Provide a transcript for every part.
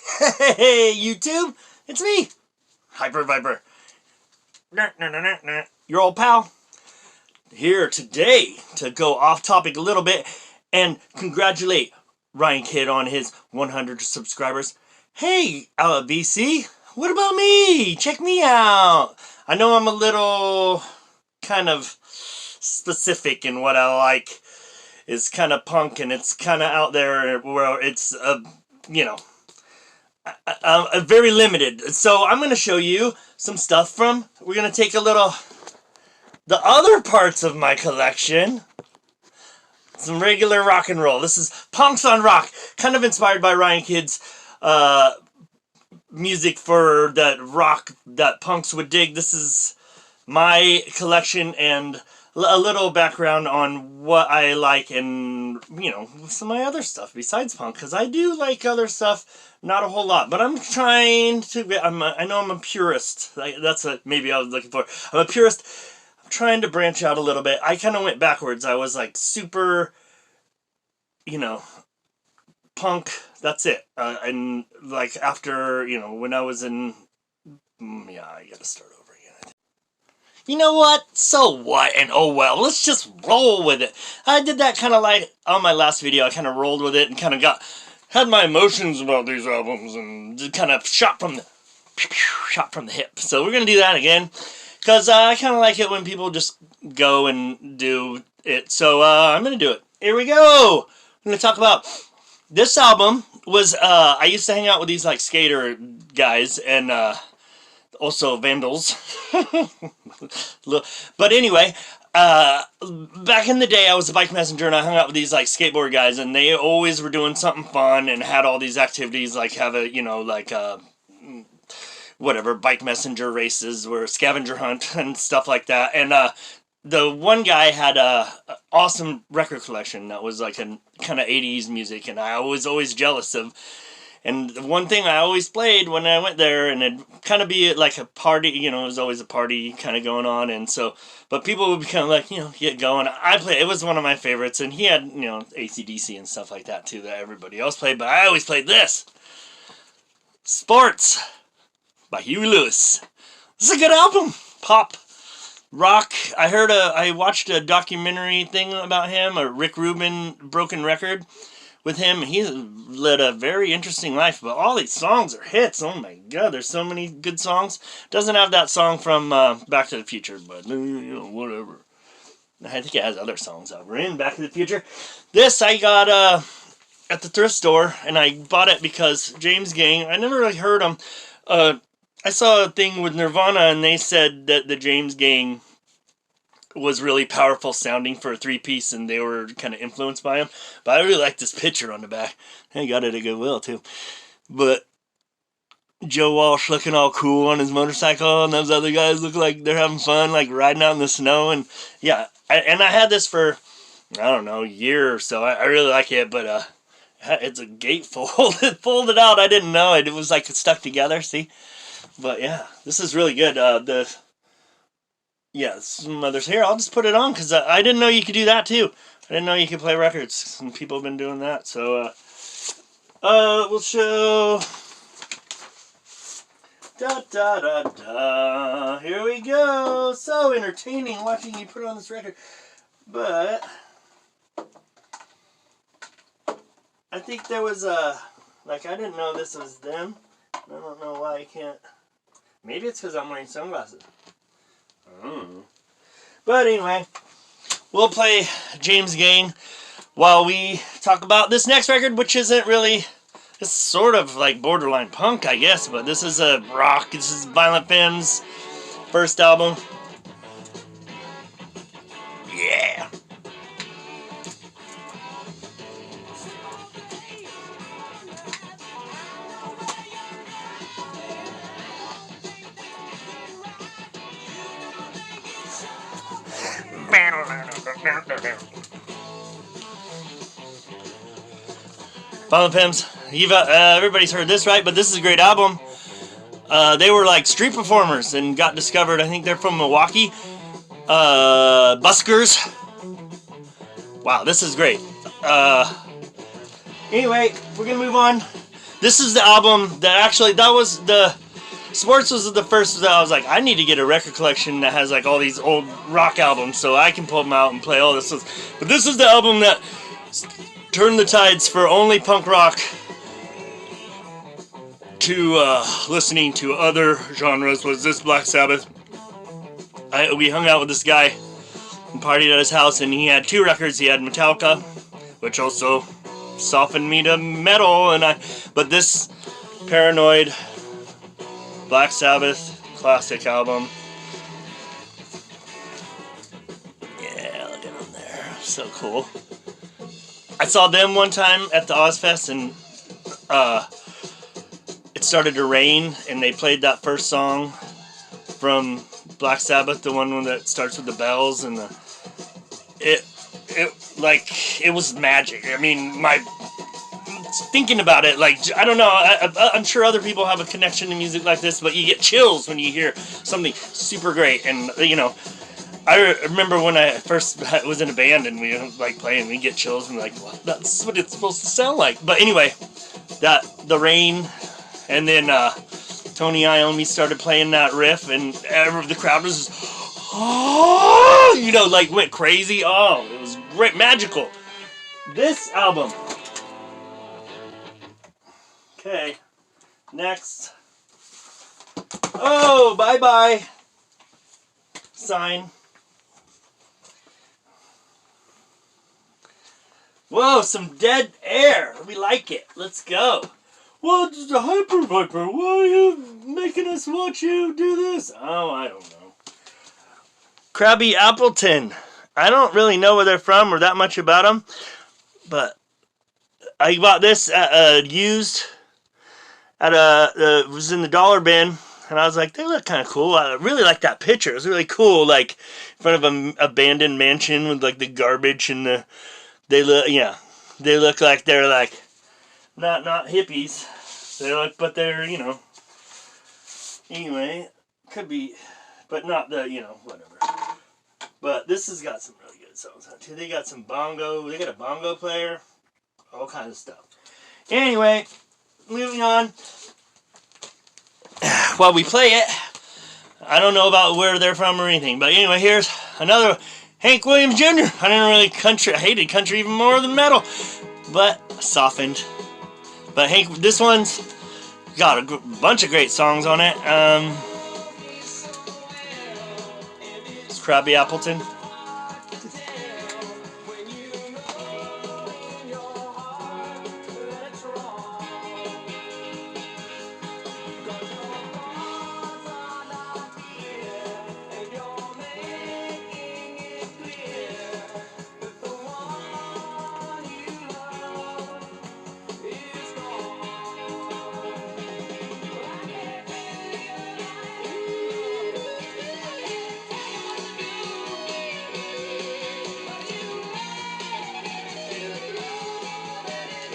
Hey, YouTube, it's me, hyprvypr. Your old pal. Here today to go off topic a little bit and congratulate Ryan Kidd on his 100 subscribers. Hey, BC, what about me? Check me out. I know I'm a little kind of specific in what I like. It's kind of punk and it's kind of out there where it's, very limited. So I'm going to show you some stuff from, we're going to take a little, the other parts of my collection. Some regular rock and roll. This is Punx on Rock, kind of inspired by Ryan Kidd's music for that rock that punks would dig. This is my collection and a little background on what I like and, some of my other stuff besides punk, because I do like other stuff, not a whole lot, but I'm trying to, I know I'm a purist. That's what maybe I was looking for. I'm a purist. I'm trying to branch out a little bit. I kind of went backwards. I was like super, punk, that's it. And like after, when I was in, I gotta start over again. You know what? So what? And oh well, let's just roll with it. I did that kind of like on my last video. I kind of rolled with it and kind of had my emotions about these albums and just kind of shot from the hip. So we're gonna do that again because I kind of like it when people just go and do it. So I'm gonna do it. Here we go. I'm gonna talk about this album. Was I used to hang out with these like skater guys and also vandals. But anyway, back in the day I was a bike messenger and I hung out with these like skateboard guys and they always were doing something fun and had all these activities like have a whatever, bike messenger races or scavenger hunt and stuff like that. And the one guy had a awesome record collection that was like a kind of 80s music and I was always jealous of. And the one thing I always played when I went there, and it'd kind of be like a party, it was always a party kind of going on, and so, but people would be kind of like, get going. It was one of my favorites, and he had, AC/DC and stuff like that too, that everybody else played, but I always played this. Sports by Huey Lewis. This is a good album. Pop. Rock. I watched a documentary thing about him, a Rick Rubin Broken Record with him. He led a very interesting life, but all these songs are hits. Oh my god, there's so many good songs. Doesn't have that song from Back to the Future, but whatever. I think it has other songs that were in Back to the Future. This I got at the thrift store, and I bought it because James Gang, I never really heard them. I saw a thing with Nirvana, and they said that the James Gang was really powerful sounding for a three-piece, and they were kind of influenced by him. But I really like this picture on the back. I got it at Goodwill, too. But Joe Walsh looking all cool on his motorcycle, and those other guys look like they're having fun, like riding out in the snow. And yeah, I had this for, I don't know, a year or so. I really like it, but it's a gatefold. It folded out. I didn't know it. It was like stuck together, see? But yeah, this is really good. Some others here. I'll just put it on because I didn't know you could do that too. I didn't know you could play records. Some people have been doing that. So we'll show. Da da da da. Here we go. So entertaining watching you put on this record. But I think there was I didn't know this was them. I don't know why I can't. Maybe it's because I'm wearing sunglasses. But anyway, we'll play James Gang while we talk about this next record, which isn't really, it's sort of like borderline punk, I guess, but this is a rock. This is Violent Femmes' first album. Yeah. Violent Femmes, Diva. Everybody's heard this, right? But this is a great album. They were like street performers and got discovered. I think they're from Milwaukee. Buskers. Wow, this is great. Anyway, we're gonna move on This is the album that actually, that was the, Sports was the first that I was like, I need to get a record collection that has like all these old rock albums so I can pull them out and play all this. But this is the album that turned the tides for only punk rock to listening to other genres. Was this Black Sabbath. We hung out with this guy and partied at his house, and he had 2 records. He had Metallica, which also softened me to metal, but this Paranoid Black Sabbath classic album. Yeah, look at him there. So cool. I saw them one time at the Ozfest, and it started to rain, and they played that first song from Black Sabbath, the one that starts with the bells, and it was magic. I mean, thinking about it, like, I don't know, I'm sure other people have a connection to music like this, but you get chills when you hear something super great. And you know, I remember when I first was in a band and we like playing, we get chills and like, well, that's what it's supposed to sound like. But anyway, the rain, and then Tony Iommi started playing that riff, and the crowd was just, oh, you know, like went crazy. Oh, it was great, magical. This album. Okay, next. Oh, bye-bye. Sign. Whoa, some dead air. We like it. Let's go. Well, it's a hyprvypr. Why are you making us watch you do this? Oh, I don't know. Crabby Appleton. I don't really know where they're from or that much about them, but I bought this used at it was in the dollar bin, and I was like, they look kind of cool. I really like that picture. It was really cool, like in front of an abandoned mansion with like the garbage and they look like they're like not hippies. They look, but they're, you know, anyway, could be, but not the, you know, whatever. But this has got some really good songs on it too. They got some bongo. They got a bongo player. All kinds of stuff. Anyway, moving on. While we play it, I don't know about where they're from or anything. But anyway, here's another Hank Williams Jr. I didn't really I hated country even more than metal, but softened. But Hank, this one's got a bunch of great songs on it. It's Crabby Appleton.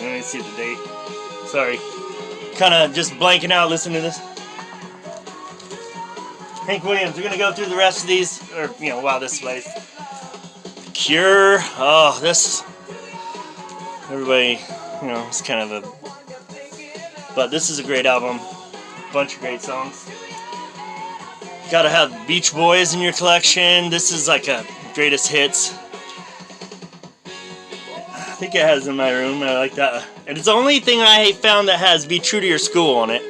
Let me see the date. Sorry. Kind of just blanking out listening to this. Hank Williams. We're going to go through the rest of these, or, you know, while this plays. Cure. Oh, this. Everybody, you know, it's kind of a. But this is a great album. Bunch of great songs. Gotta have Beach Boys in your collection. This is like a greatest hits. I think it has in my room. I like that. And it's the only thing I found that has Be True to Your School on it.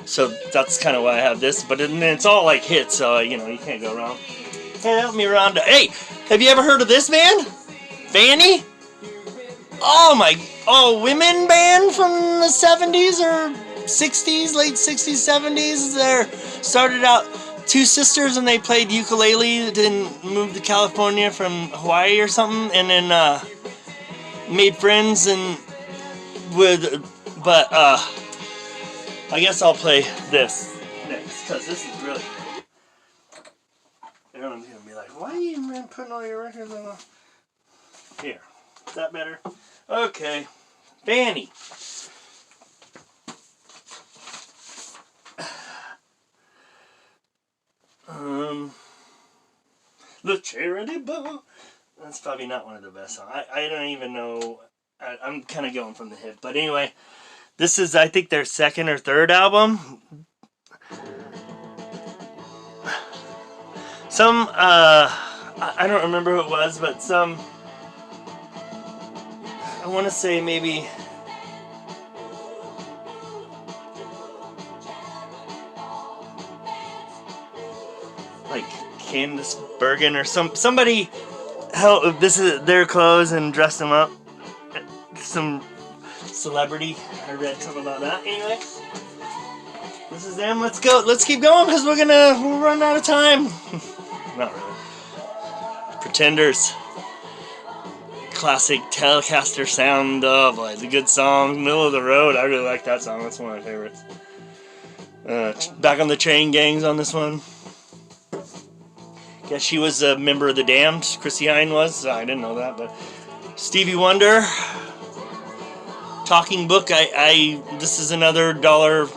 So that's kind of why I have this. But it's all like hits, so, you know, you can't go wrong. Hey, help me around. Hey, have you ever heard of this band? Fanny? Oh, women band from the 70s or 60s, late 60s, 70s. They started out 2 sisters and they played ukulele, then moved to California from Hawaii or something, and then made friends and but I guess I'll play this next because this is really great. Everyone's gonna be like, why are you even putting all your records on here? Is that better? Okay. Fanny. The Charity Ball. That's probably not one of the best songs. I don't even know. I'm kind of going from the hip. But anyway, This is, I think, their second or third album. Some, I don't remember who it was, but some, I want to say maybe, like Candace Bergen or somebody help. This is their clothes and dressed them up. Some celebrity. I read something about that. Anyway, this is them. Let's go. Let's keep going because we'll run out of time. Not really. Pretenders. Classic Telecaster sound of like the good song, Middle of the Road. I really like that song. That's one of my favorites. Back on the Chain Gang's on this one. Guess she was a member of the Damned. Chrissy Hine was. I didn't know that, but Stevie Wonder. Talking Book. This is another $1.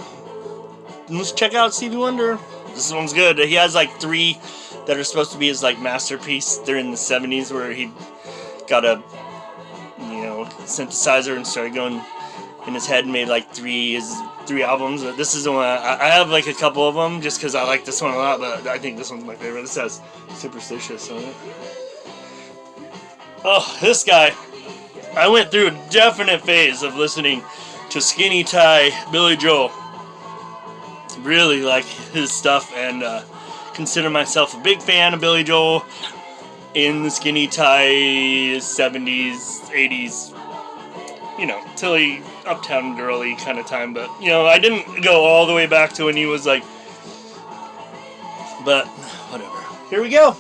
Let's check out Stevie Wonder. This one's good. He has like 3 that are supposed to be his like masterpiece. They're in the 70s where he got a synthesizer and started going in his head and made like 3 albums. This is the one I have like a couple of them just because I like this one a lot, but I think this one's my favorite. This has Superstitious on it. Oh, this guy. I went through a definite phase of listening to Skinny Tie Billy Joel. Really like his stuff and consider myself a big fan of Billy Joel in the Skinny Tie 70s, 80s, till he Uptown Girly kind of time. But, I didn't go all the way back to when he was like, but whatever. Here we go.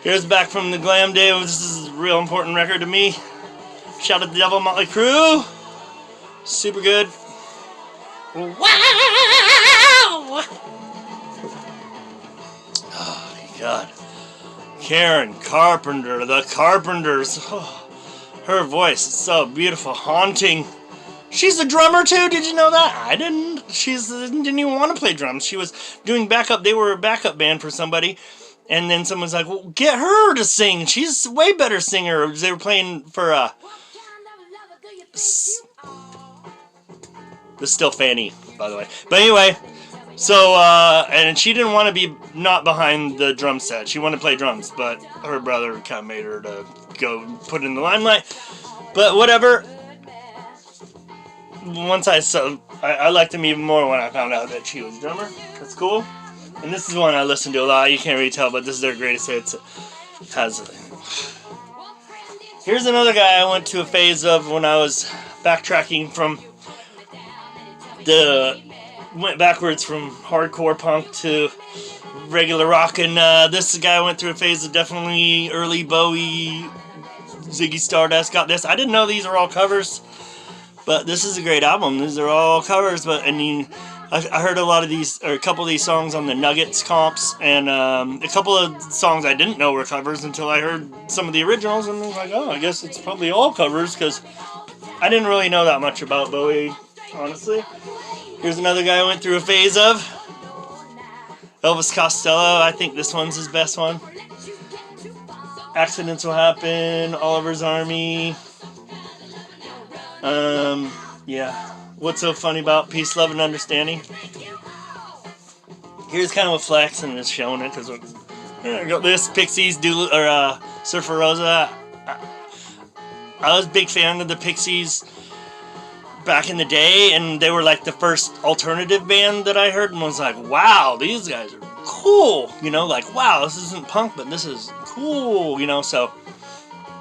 Here's Back from the Glam Day. This is a real important record to me. Shout out to the Devil Motley Crue. Super good. Wow! Oh, my God. Karen Carpenter, the Carpenters. Oh, her voice is so beautiful, haunting. She's a drummer too. Did you know that? I didn't. She didn't even want to play drums. She was doing backup. They were a backup band for somebody, and then someone's like, "Well, get her to sing. She's a way better singer." They were playing for the Still Fanny, by the way. But anyway. So, and she didn't want to be not behind the drum set. She wanted to play drums, but her brother kind of made her to go put in the limelight. But whatever. Once I liked him even more when I found out that she was a drummer. That's cool. And this is one I listen to a lot. You can't really tell, but this is their greatest hits. Here's another guy I went to a phase of when I was backtracking from went backwards from hardcore punk to regular rock, and this guy went through a phase of definitely early Bowie, Ziggy Stardust. Got this. I didn't know these are all covers, but this is a great album. These are all covers, but I heard a lot of these, or a couple of these songs on the Nuggets comps, and a couple of songs I didn't know were covers until I heard some of the originals, and I was like, oh, I guess it's probably all covers, because I didn't really know that much about Bowie, honestly. Here's another guy I went through a phase of. Elvis Costello. I think this one's his best one. Accidents Will Happen. Oliver's Army. Yeah. What's So Funny About Peace, Love, and Understanding. Here's kind of a flex, and it's showing it because I got this Pixies, Surfer Rosa. I was a big fan of the Pixies back in the day, and they were like the first alternative band that I heard and was like, wow, these guys are cool, like, wow, this isn't punk, but this is cool, so,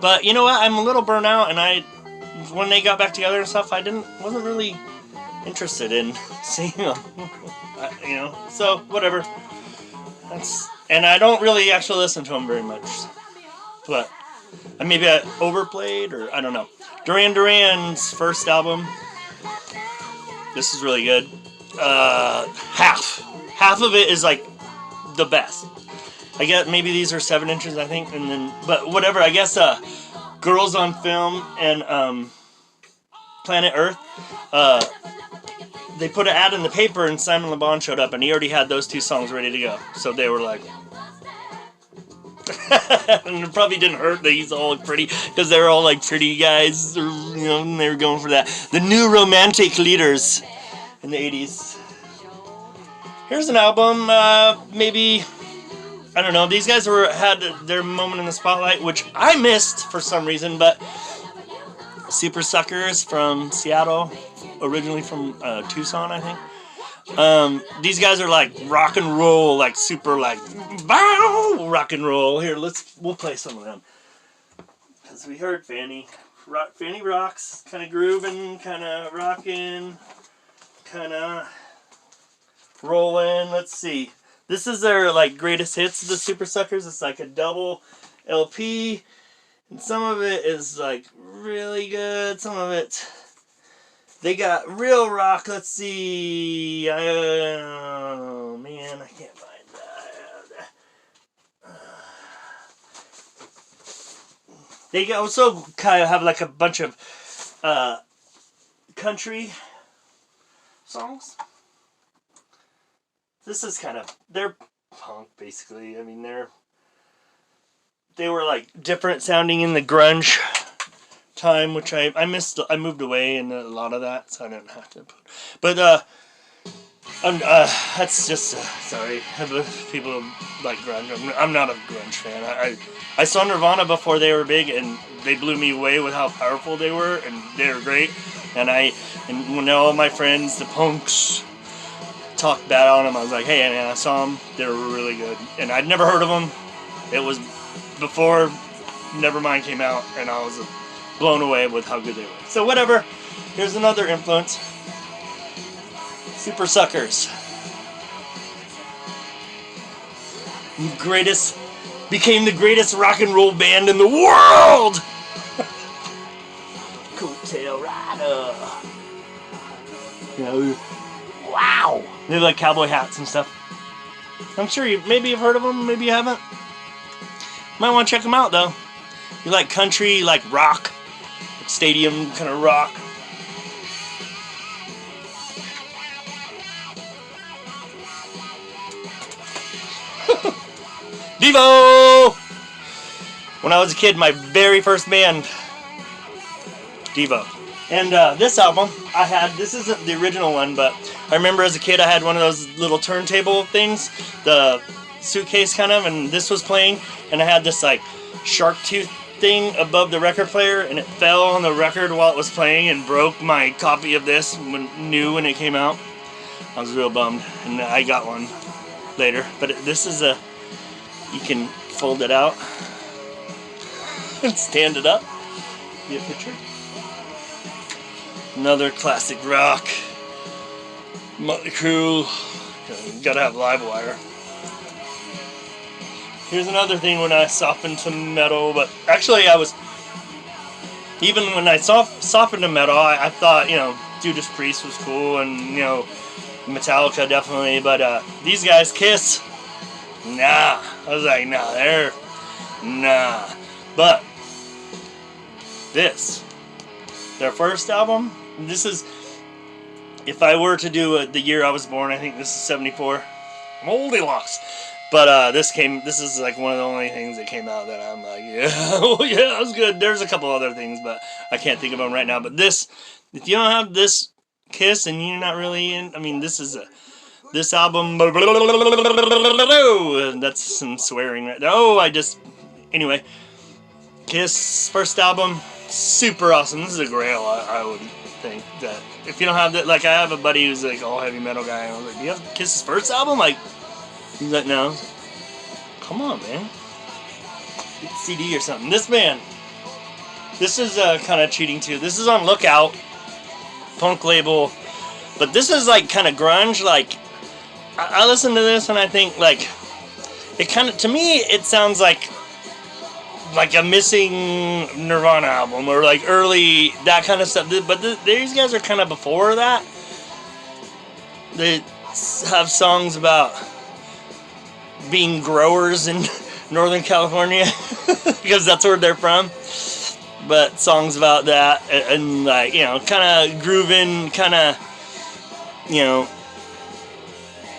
but you know what, I'm a little burnt out, and when they got back together and stuff, wasn't really interested in seeing them, so, whatever, and I don't really actually listen to them very much, but, maybe I overplayed, or I don't know. Duran Duran's first album. This is really good. Half of it is like the best. I guess maybe these are 7 inches, I think, but whatever. I guess Girls on Film and Planet Earth. They put an ad in the paper, and Simon Le Bon showed up, and he already had those 2 songs ready to go. So they were like, And it probably didn't hurt that he's all pretty, because they're all like pretty guys, or, you know, and they were going for that. The new romantic leaders in the 80s. Here's an album, maybe, I don't know, these guys had their moment in the spotlight, which I missed for some reason, but Super Suckers from Seattle, originally from Tucson, I think. These guys are like rock and roll, like super like bow rock and roll. Here, we'll play some of them, because we heard Fanny rocks, kind of grooving, kind of rocking, kind of rolling. Let's see. This is their like greatest hits of the Super Suckers. It's like a double LP, and some of it is like really good. Some of it. They got real rock. Let's see. Oh man, I can't find that. They also kind of have like a bunch of country songs. This is kind of, they're punk basically. I mean, they were like different sounding in the grunge time, which I missed. I moved away in a lot of that, so I didn't have to put. But that's just sorry. People like grunge. I'm not a grunge fan. I saw Nirvana before they were big, and they blew me away with how powerful they were, and they were great. And when all my friends, the punks, talked bad on them, I was like, hey man, I saw them. They were really good, and I'd never heard of them. It was before Nevermind came out, and I was blown away with how good they were. So whatever. Here's another influence. Super Suckers. Became the greatest rock and roll band in the world. Coattail Rider. Yeah. Wow. They have like cowboy hats and stuff. I'm sure maybe you've heard of them, maybe you haven't. Might want to check them out though. You like country, like rock. Stadium kind of rock. Diva! When I was a kid, my very first band, Diva. And this album, this isn't the original one, but I remember as a kid I had one of those little turntable things, the suitcase kind of, and this was playing, and I had this like shark tooth thing above the record player, and it fell on the record while it was playing and broke my copy of this new when it came out. I was real bummed, and I got one later. But this is you can fold it out and stand it up. Get a picture. Another classic rock. Motley Crue. Gotta have live wire. Here's another thing when I softened to metal, but actually even when I softened to metal, I thought, you know, Judas Priest was cool, and, you know, Metallica definitely, but these guys, Kiss, nah. I was like, nah. But their first album, this is, if I were to do the year I was born, I think this is 74. I'm oldie locks. But this is like one of the only things that came out that I'm like, yeah, oh yeah, it was good. There's a couple other things, but I can't think of them right now. But this, if you don't have this Kiss and you're not really in, I mean, this album, that's some swearing right there. Anyway, Kiss first album, super awesome. This is a grail, I would think. That if you don't have that, like I have a buddy who's like all heavy metal guy, and I was like, do you have Kiss's first album? Like, he's like, no. Come on, man. Get the CD or something. This band, this is kind of cheating too. This is on Lookout, punk label, but this is like kind of grunge. Like, I listen to this and I think like, it kind of, to me, it sounds like a missing Nirvana album, or like early, that kind of stuff. But these guys are kind of before that. They have songs about being growers in Northern California because that's where they're from, but songs about that, and like, you know, kind of grooving, kind of, you know.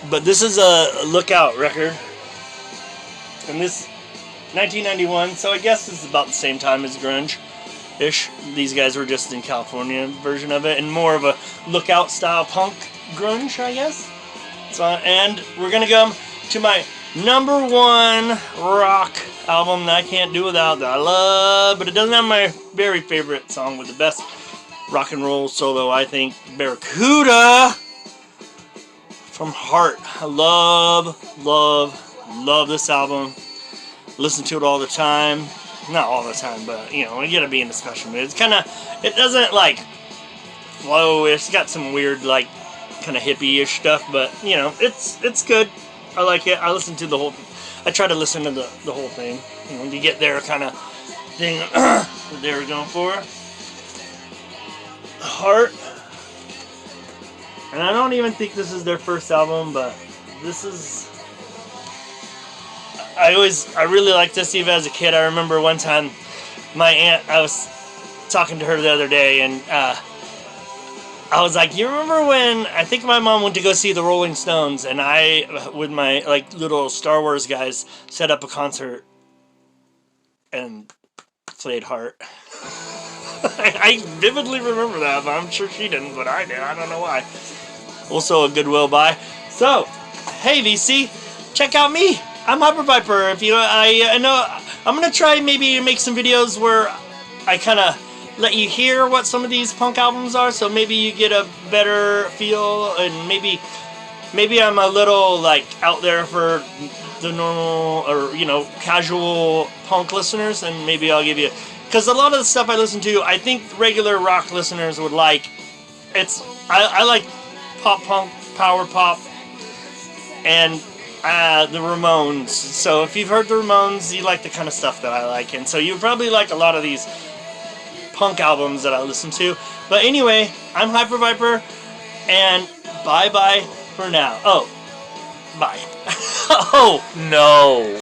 But this is a Lookout record, and this 1991, so I guess it's about the same time as grunge-ish. These guys were just in California version of it, and more of a lookout style punk grunge, I guess. So, and we're gonna go to my #1 rock album that I can't do without, that I love, but it doesn't have my very favorite song with the best rock and roll solo, I think, Barracuda from Heart. I love this album. Listen to it all the time. Not all the time, but, you know, you gotta be in a special mood. It's kinda, it doesn't, like, flow. It's got some weird, like, kind of hippie-ish stuff, but, you know, it's good. I like it. I listen to the whole, I try to listen to the whole thing, you know, to get their kind of thing that they were going for. Heart. And I don't even think this is their first album, but this is, I really liked this diva as a kid. I remember one time my aunt, I was talking to her the other day, and I was like, you remember when, I think my mom went to go see the Rolling Stones, and I, with my, like, little Star Wars guys, set up a concert and played Heart. I vividly remember that, but I'm sure she didn't, but I did. I don't know why. Also a Goodwill buy. So, hey VC, check out me. I'm hyprvypr. If you, I know, I'm gonna try maybe to make some videos where I kind of let you hear what some of these punk albums are, so maybe you get a better feel, and maybe I'm a little, like, out there for the normal, or, you know, casual punk listeners, and maybe I'll give you, because a lot of the stuff I listen to, I think regular rock listeners would like. I like pop punk, power pop, and the Ramones. So if you've heard the Ramones, you like the kind of stuff that I like, and so you probably like a lot of these punk albums that I listen to. But anyway, I'm hyprvypr, and bye-bye for now. Oh, bye. Oh, no.